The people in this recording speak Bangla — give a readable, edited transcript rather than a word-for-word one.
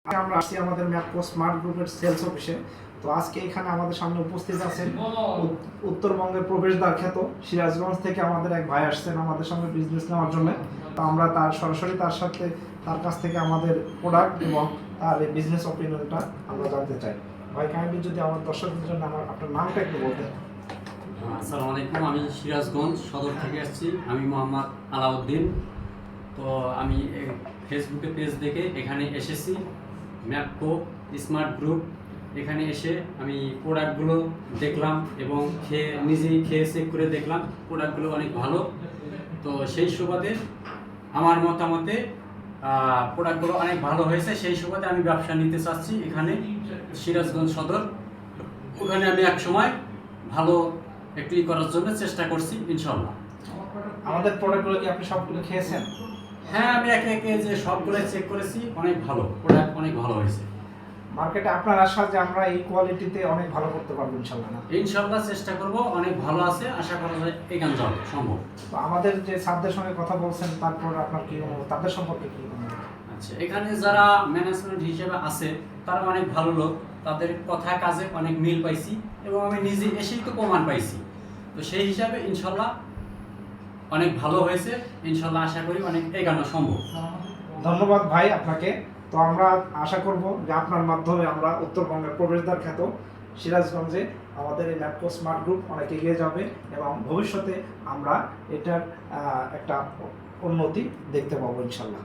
আমরা আসছি আমাদের ম্যাপকো স্মার্ট গ্রুপের সেলস অফিসে। তো আজকে এখানে আমাদের সামনে উপস্থিত আছেন উত্তরবঙ্গের প্রবেশদ্বার খ্যাত সিরাজগঞ্জ থেকে আমাদের এক ভাই আসছেন আমাদের সঙ্গে বিজনেস নেওয়ার জন্য। তো আমরা সরাসরি তার কাছ থেকে আমাদের প্রোডাক্ট এবং তার বিজনেস অপিনিয়নটা আমরা জানতে চাই। ভাই কাইন্ডলি যদি আমার দর্শকদের জন্য আপনার নামটা একটু বলতেন। আসসালামু আলাইকুম, আমি সিরাজগঞ্জ সদর থেকে আসছি। আমি মোহাম্মদ আলাউদ্দিন। তো আমি ফেসবুকে পেজ দেখে এখানে এসেছি, ম্যাপকো স্মার্ট গ্রুপ। এখানে এসে আমি প্রোডাক্টগুলো দেখলাম এবং নিজেই খেয়ে চেক করে দেখলাম প্রোডাক্টগুলো অনেক ভালো। তো সেই সুবাদে আমার মতামতে প্রোডাক্টগুলো অনেক ভালো হয়েছে। সেই সুবাদে আমি ব্যবসা নিতে চাচ্ছি এখানে সিরাজগঞ্জ সদর। ওখানে আমি এক সময় ভালো একটু করার জন্য চেষ্টা করছি, ইনশাল্লাহ। আমাদের প্রোডাক্টগুলো কি আপনি সবগুলো খেয়েছেন? হ্যাঁ, আমি একে একে যে সবগুলো চেক করেছি, অনেক ভালো প্রোডাক্ট, অনেক ভালো হয়েছে। মার্কেটে আপনার আশা যে আমরা এই কোয়ালিটিতে অনেক ভালো করতে পারবো ইনশাল্লাহ। না ইনশাল্লাহ চেষ্টা করব, অনেক ভালো আছে, আশা করা যায় এখান যাওয়া সম্ভব। তো আমাদের যে স্যারদের সঙ্গে কথা বলছেন, তারপর আপনার কি তাদের সম্পর্কে কি? আচ্ছা, এখানে যারা ম্যানেজমেন্ট হিসেবে আছে তারা অনেক ভালো লোক, তাদের কথা কাজে অনেক মিল পাইছি এবং আমি নিজে এসেই তো প্রমাণ পাইছি। তো সেই হিসাবে ইনশাল্লাহ অনেক ভালো হয়েছে। ইনশাল্লাহ আশা করি অনেক এগানো সম্ভব। ধন্যবাদ ভাই আপনাকে। তো আমরা আশা করব যে আপনার মাধ্যমে আমরা উত্তরবঙ্গের প্রবেশদ্বার খ্যাত সিরাজগঞ্জে আমাদের এই ম্যাপকো স্মার্ট গ্রুপ অনেক এগিয়ে যাবে এবং ভবিষ্যতে আমরা এটার একটা উন্নতি দেখতে পাবো ইনশাল্লাহ।